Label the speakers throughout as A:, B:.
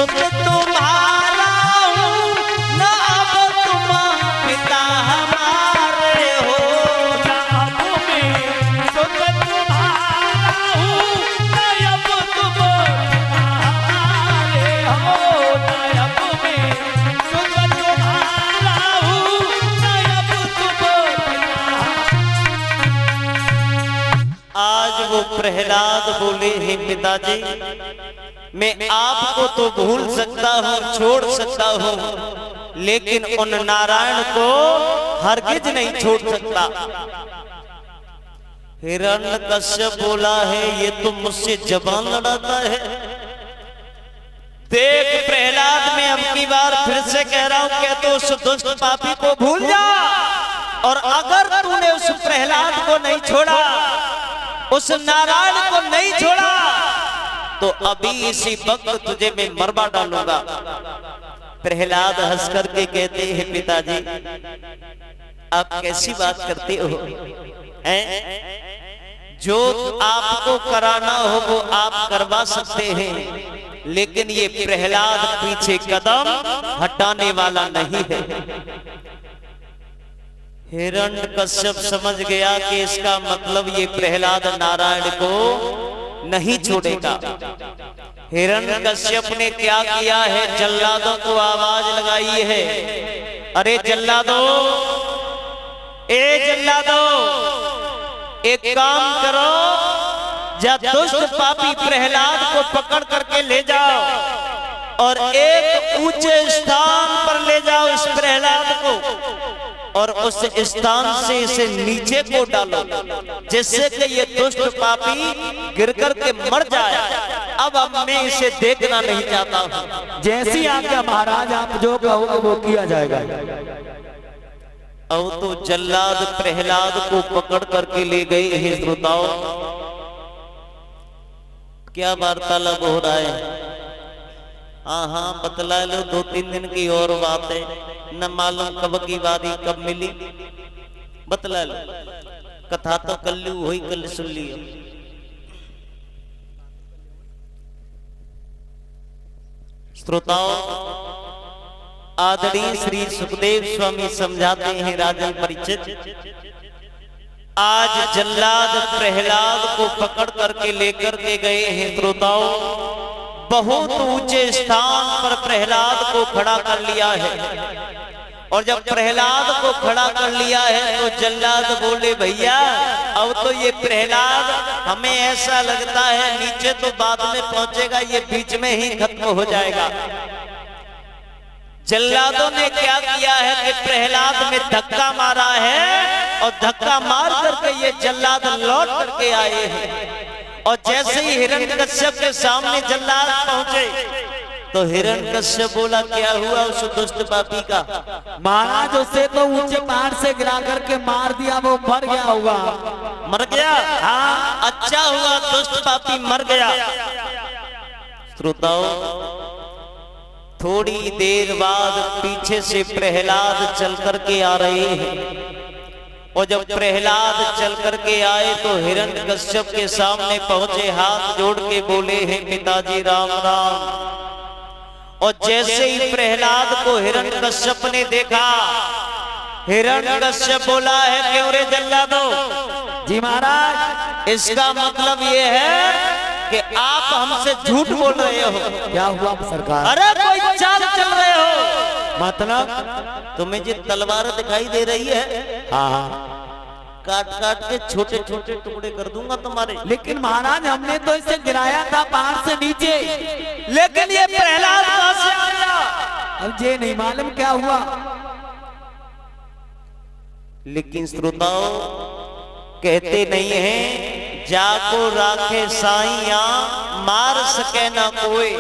A: सुख तुम्हारा हूँ, न अब तुम पिता हमारे हो।
B: न अब मैं सुख तुम्हारा हूँ, न अब तुम पिता हमारे हो। न अब मैं सुख तुम्हारा हूँ, न अब तुम पिता।
A: आज वो प्रहलाद बोले, हे पिताजी, मैं आपको तो भूल सकता हूँ, छोड़ सकता हूँ, लेकिन उन नारायण को हरगिज नहीं छोड़ सकता। हिरण्यकश्यप बोला है, ये तो मुझसे जबान लड़ाता है। देख प्रहलाद, मैं अब की बार फिर से कह रहा हूं, क्या तो उस दुष्ट पापी को भूल जा। और अगर तूने उस प्रहलाद को नहीं छोड़ा, उस नारायण को नहीं छोड़ा, तो अभी इसी वक्त तुझे मैं मरवा डालूंगा। प्रहलाद हंस करके कहते हैं, पिताजी आप कैसी बात करते हो हैं? जो आपको कराना हो वो आप करवा सकते हैं, लेकिन ये प्रहलाद पीछे कदम हटाने वाला नहीं है। हिरण्यकश्यप समझ गया कि इसका मतलब ये प्रहलाद नारायण को नहीं छोड़ेगा। हिरण्यकश्यप ने क्या किया है, जल्लादों को आवाज लगाई है, अरे जल्लादों, ए जल्लादों, एक काम करो, जा दुष्ट पापी प्रहलाद को पकड़ करके ले जाओ और एक ऊंचे स्थान पर ले जाओ इस प्रहलाद को, और उस स्थान से इसे नीचे को डालो, जिससे कि ये दुष्ट पापी गिर कर के मर जाए। अब मैं इसे देखना नहीं चाहता हूँ।
C: जैसी आज्ञा महाराज, आप जो कहोगे वो किया जाएगा।
A: अब तो जल्लाद प्रहलाद को पकड़ करके ले गए हैं। श्रोताओं, क्या वार्तालाप हो रहा है? हाँ बतला लो, 2-3 दिन की और बात है, न मालूम कब की बारी कब मिली, बतला लो। कथा तो कल हुई, कल सुन लियो। श्रोताओं, आदरणीय श्री सुखदेव स्वामी समझाते हैं, राजन परिचित, आज जल्लाद प्रहलाद को पकड़ करके लेकर के गए हैं। श्रोताओं, बहुत ऊंचे स्थान पर प्रहलाद को खड़ा कर लिया है, और जब प्रहलाद को खड़ा कर लिया है तो जल्लाद बोले, भैया अब तो ये प्रहलाद हमें ऐसा लगता है नीचे तो बाद में पहुंचेगा, ये बीच में ही खत्म हो जाएगा। जल्लादों ने क्या किया है कि प्रहलाद में धक्का मारा है, और धक्का मार करके ये जल्लाद लौट करके आए हैं। और जैसे ही हिरण्यकश्यप के सामने जल्लाद पहुंचे तो हिरण्यकश्यप बोला, क्या हुआ उस दुष्ट पापी का?
C: महाराज, उसे तो ऊंचे पहाड़ से गिरा करके मार दिया, वो मर गया होगा।
A: मर गया? हाँ, अच्छा हुआ, दुष्ट पापी मर गया। श्रोताओं, थोड़ी देर बाद पीछे से प्रहलाद चल करके आ रहे हैं, और जब प्रहलाद चल करके आए तो हिरण्यकश्यप के सामने पहुंचे, हाथ जोड़ के बोले, हैं पिताजी राम राम। और जैसे ही प्रहलाद को हिरण्यकश्यप ने देखा, हिरण्यकश्यप बोला है, क्यों रे जल्लादो?
C: जी महाराज,
A: इसका मतलब ये है कि आप हमसे झूठ बोल रहे हो।
C: क्या हुआ सरकार?
A: अरे कोई चाल चल रहे हो।
C: मतलब
A: तुम्हें जो तलवार दिखाई दे रही है,
C: हाँ,
A: काट काट के छोटे छोटे टुकड़े कर दूंगा तुम्हारे।
C: लेकिन महाराज, हमने तो इसे गिराया था पहाड़ से नीचे,
A: लेकिन ये प्रहलाद कहां से आया?
C: अब ये नहीं मालूम क्या हुआ।
A: लेकिन श्रोताओं, कहते नहीं है, जाको राखे साइया मार सके ना कोई,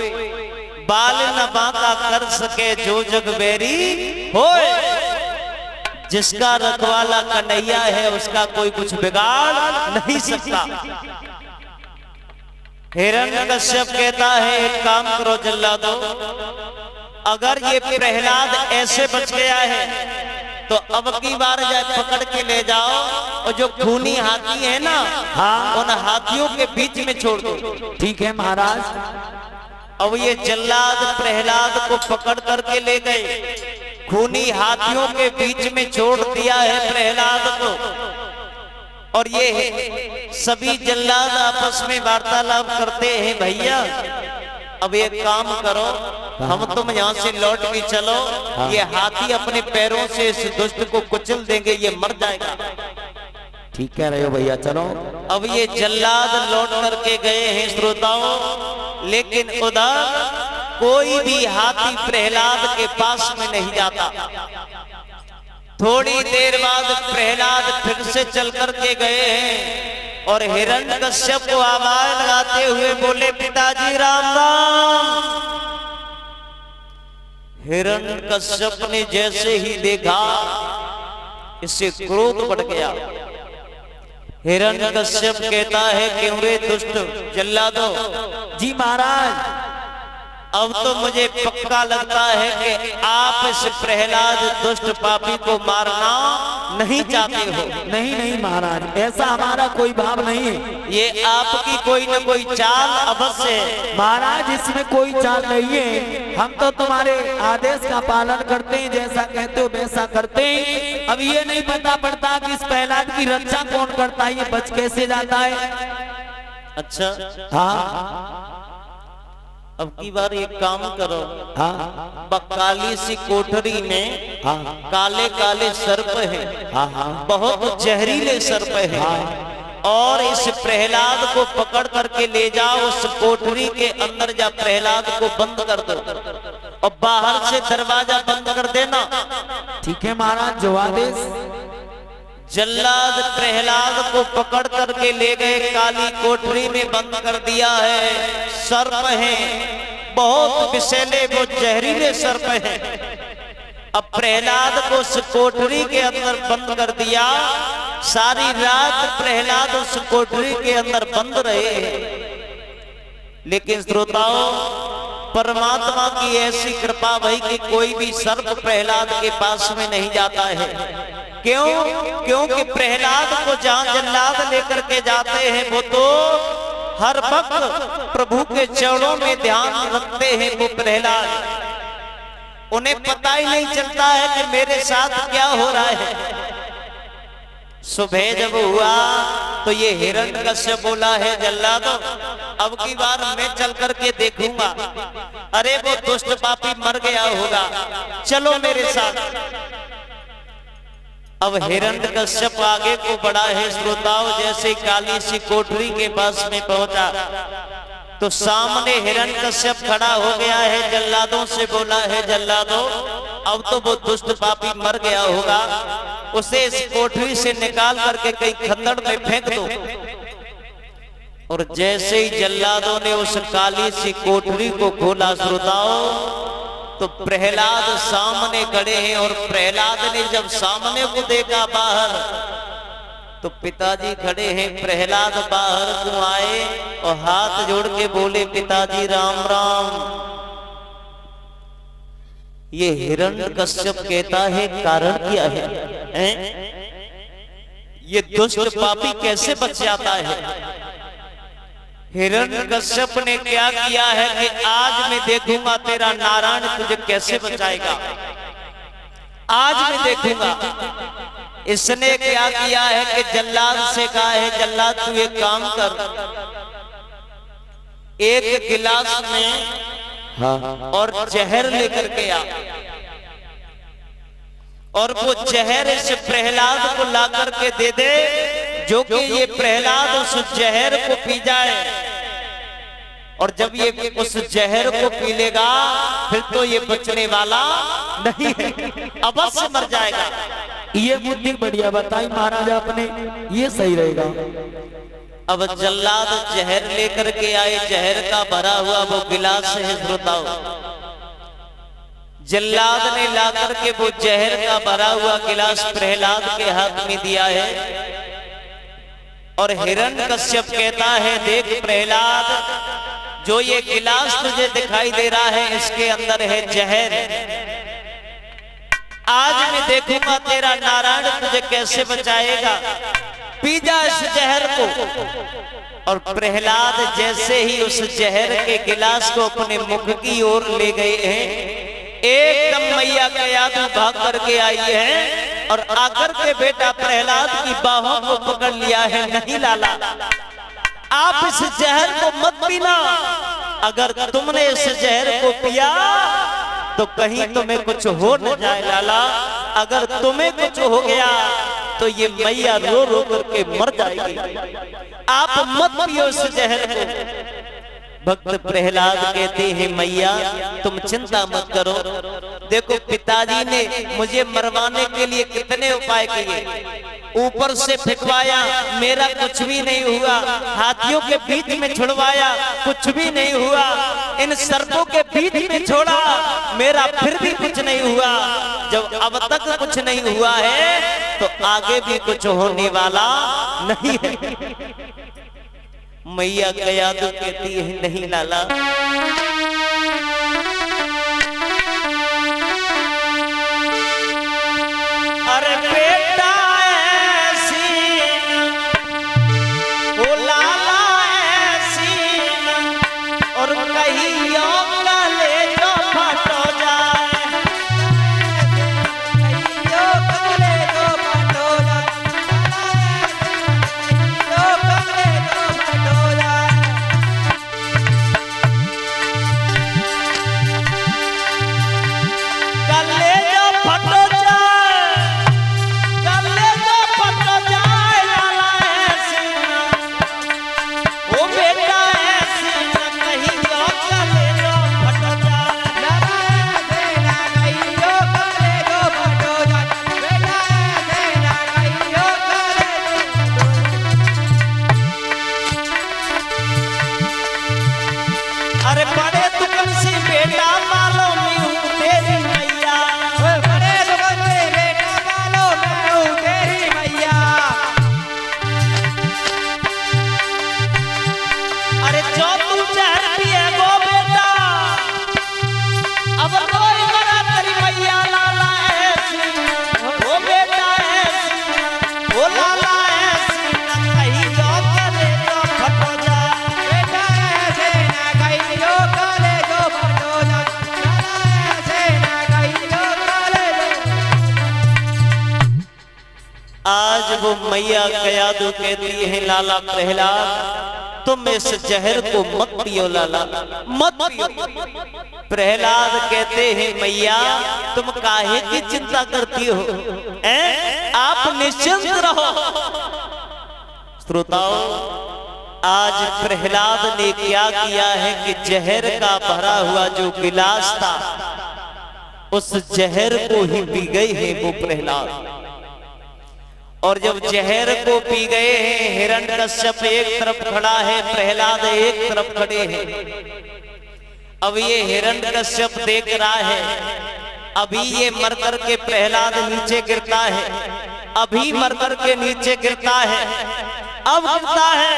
A: बाल न बांका कर सके जो जग बैरी होए। जिसका रखवाला कन्हैया है उसका कोई कुछ बिगाड़ नहीं सकता। हिरण्यकश्यप कहता है, एक काम करो जल्लादो, अगर ये प्रहलाद ऐसे बच गया है तो अब की बार जाए पकड़ के ले जाओ, और जो खूनी हाथी है ना,
C: हाँ,
A: उन हाथियों के बीच में छोड़ दो।
C: ठीक है महाराज।
A: अब ये जल्लाद प्रहलाद को पकड़ करके ले गए, खूनी हाथियों के बीच में छोड़ दिया है प्रहलाद को। और ये सभी जल्लाद आपस में वार्तालाप करते हैं, भैया अब एक काम करो, हम तुम यहाँ से लौट के चलो, ये हाथी अपने पैरों से इस दुष्ट को कुचल देंगे, ये मर जाएगा।
C: ठीक कह रहे हो भैया, चलो।
A: अब ये जल्लाद लौट करके गए हैं श्रोताओं, लेकिन उधर कोई भी हाथी प्रहलाद के पास में नहीं जाता। थोड़ी देर बाद प्रहलाद फिर से चल करके गए हैं और हिरण्यकश्यप को आवाज लगाते हुए बोले, पिताजी राम राम। हिरण्यकश्यप ने जैसे ही देखा, इससे क्रोध बढ़ गया। हिरण्यकश्यप कहता है, क्यों रे दुष्ट जल्लादो?
C: जी महाराज,
A: अब तो मुझे पक्का लगता है कि आप इस प्रहलाद दुष्ट पापी को मारना नहीं चाहते हो।
C: नहीं नहीं महाराज, ऐसा हमारा कोई भाव नहीं है।
A: ये आपकी कोई न कोई चाल अवश्य है।
C: महाराज इसमें कोई चाल नहीं है, हम तो तुम्हारे आदेश का पालन करते हैं, जैसा कहते हो वैसा करते हैं। अब ये नहीं पता पड़ता कि इस प्रहलाद की रक्षा कौन करता है, ये बच कैसे जाता है।
A: अच्छा
C: हाँ
A: अब की बार एक काम करो,
C: हाँ
A: बकाली सी कोठरी में
C: हाँ
A: काले काले सर्प हैं,
C: हाँ हाँ
A: बहुत जहरीले सर्प हैं, और इस प्रहलाद को पकड़ करके ले जाओ, उस कोठरी के अंदर जा प्रहलाद को बंद कर दो और बाहर से दरवाजा बंद कर देना।
C: ठीक है महाराज, जो आदेश।
A: जल्लाद प्रहलाद को पकड़ करके ले गए, काली कोठरी में बंद कर दिया है। सर्प हैं, बहुत विषैले, वो जहरीले सर्प हैं। अब प्रहलाद को उस कोठरी के अंदर बंद कर दिया। सारी रात प्रहलाद उस कोठरी के अंदर बंद रहे। लेकिन श्रोताओं, परमात्मा की ऐसी कृपा भई कि कोई भी सर्प प्रहलाद के पास में नहीं जाता है। क्यों? क्योंकि प्रहलाद को जहां जल्लाद लेकर के जाते हैं, वो तो हर वक्त प्रभु के चरणों में ध्यान रखते हैं। वो प्रहलाद, उन्हें पता ही नहीं चलता है कि मेरे साथ क्या हो रहा है। सुबह जब हुआ तो ये हिरण्यकश्यप बोला है, जल्लादो अब की बार मैं चल करके देखूंगा, अरे वो दुष्ट पापी मर गया होगा, चलो मेरे साथ। अब हिरण्यकश्यप आगे को बढ़ा है श्रोताओं, जैसे काली सी कोठरी के पास में पहुंचा तो सामने हिरण्यकश्यप खड़ा हो गया है। जल्लादों से बोला है, जल्लादो अब तो वो दुष्ट पापी मर गया होगा, उसे इस कोठरी से निकाल करके कहीं खंदड़ में फेंक दो। और जैसे ही जल्लादों ने उस काली सी कोठरी को खोला श्रोताओं, तो प्रहलाद सामने खड़े हैं। और प्रहलाद ने जब सामने को देखा बाहर, तो पिताजी खड़े हैं। प्रहलाद बाहर को आए और हाथ जोड़ के बोले, पिताजी राम राम। ये हिरण्यकश्यप कहता है, कारण क्या है? ये दुष्ट पापी कैसे बच जाता है? हिरण्यकश्यप ने क्या किया है कि आज मैं देखूंगा तेरा नारायण तुझे कैसे बचाएगा, आज मैं देखूंगा। इसने क्या किया है कि जल्लाद से कहा है, जल्लाद तू एक काम कर, एक गिलास में और जहर लेकर के आ, और वो जहर इस प्रहलाद को ला करके दे दे, जो कि ये प्रहलाद उस जहर को पी जाए। और जब ये उस जहर को पी लेगा, फिर तो ये बचने वाला नहीं है, अवश्य मर जाएगा।
C: ये बुद्धि बढ़िया बताई महाराज आपने, ये सही रहेगा।
A: अब जल्लाद जहर लेकर के आए, जहर का भरा हुआ वो गिलास है श्रोताओ। जल्लाद ने ला करके वो जहर का भरा हुआ गिलास प्रहलाद के हाथ में दिया है। और हिरण्यकश्यप कहता है, देख प्रहलाद, जो ये गिलास तुझे दिखाई दे रहा है, इसके अंदर है जहर। आज मैं देखूंगा तेरा नारायण तुझे कैसे बचाएगा, पी जा इस जहर को। और प्रहलाद जैसे ही उस जहर के गिलास को अपने मुख की ओर ले गए हैं, एकदम मैया कयादू भाग करके आई है और आकर के बेटा प्रहलाद की बाहों को पकड़ लिया है। नहीं लाला, आप इस जहर को मत पीना। अगर तुमने इस जहर को पिया तो कहीं तुम्हें कुछ हो न जाए लाला। अगर तुम्हें कुछ हो गया तो ये मैया रो रो करके मर जाएगी। आप मत पियो इस जहर को। भक्त प्रहलाद कहते हैं मैया तुम चिंता मत करो। देखो पिताजी ने मुझे मरवाने के लिए कितने उपाय किए, ऊपर से फेंकवाया, मेरा कुछ भी नहीं हुआ। हाथियों के बीच में छुड़वाया, कुछ भी नहीं हुआ। इन सर्पों के बीच में छोड़ा, मेरा फिर भी कुछ नहीं हुआ। जब अब तक कुछ नहीं हुआ है तो आगे भी कुछ होने वाला नहीं है। मैया कयादू कहती है नहीं लाला, अरे बेटा ऐसी ओ लाला ऐसी और कहीं ले जो फटो जाए, अरे बड़े दुकान से बेटा मालो मैं हूँ तेरी मैया,
B: बड़े दुकान से बेटा मालो मैं हूँ तेरी मैया।
A: अरे जो तू जहर पिए वो बेटा अब कोई बड़ा तेरी मैया लाला ऐसी, वो बेटा ऐसी, वो लाला ऐसी न कहीं जो करे जो फटो जाए,
B: बेटा ऐसे ना कहीं जो करे जो फटो जाए, ऐसे ना कहीं जो करे जो।
A: आज वो मैया कयादू कहती है लाला प्रहलाद तुम इस जहर को मत पियो लाला, मत पियो। प्रहलाद कहते हैं मैया तुम काहे की चिंता करती हो, आप निश्चिंत रहो। श्रोताओ आज प्रहलाद ने क्या किया है कि जहर का भरा हुआ जो गिलास था उस जहर को ही पी गए हैं वो प्रहलाद। और जब जहर को पी गए हैं, हिरण्यकश्यप एक तरफ खड़ा है, प्रहलाद एक तरफ खड़े हैं। अब ये हिरण्यकश्यप देख रहा है, अभी ये मर कर के प्रहलाद नीचे गिरता है, अभी मर कर के नीचे गिरता है, अब गिरता है,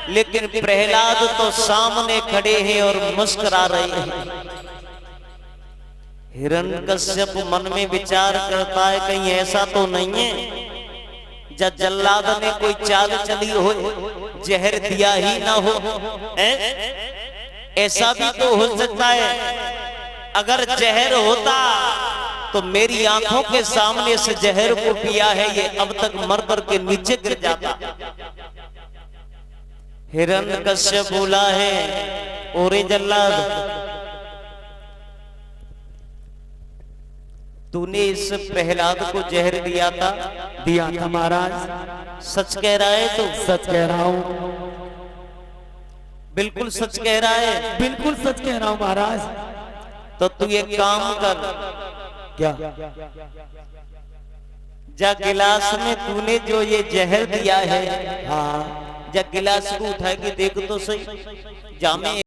A: लेकिन प्रहलाद तो सामने खड़े हैं और मुस्कुरा रहे हैं। हिरण्यकश्यप मन में विचार करता है कहीं ऐसा तो नहीं है जब जल्लाद ने कोई चाल चली हो, जहर दिया ही ना हो, ऐसा भी तो हो सकता है। अगर जहर होता तो मेरी आंखों के सामने से जहर को पिया है, ये अब तक मर कर के नीचे गिर जाता। हिरण्यकश्यप बोला है ओरे जल्लाद तूने इस प्रहलाद को जहर दिया था
C: महाराज।
A: सच कह रहा है तू?
C: सच कह रहा हूँ,
A: बिल्कुल सच कह रहा है?
C: बिल्कुल सच कह रहा हूँ महाराज।
A: तो तू एक काम कर,
C: क्या?
A: जा गिलास में तूने जो ये जहर दिया है,
C: हाँ
A: जा गिलास को उठा के देख तो सही, जामे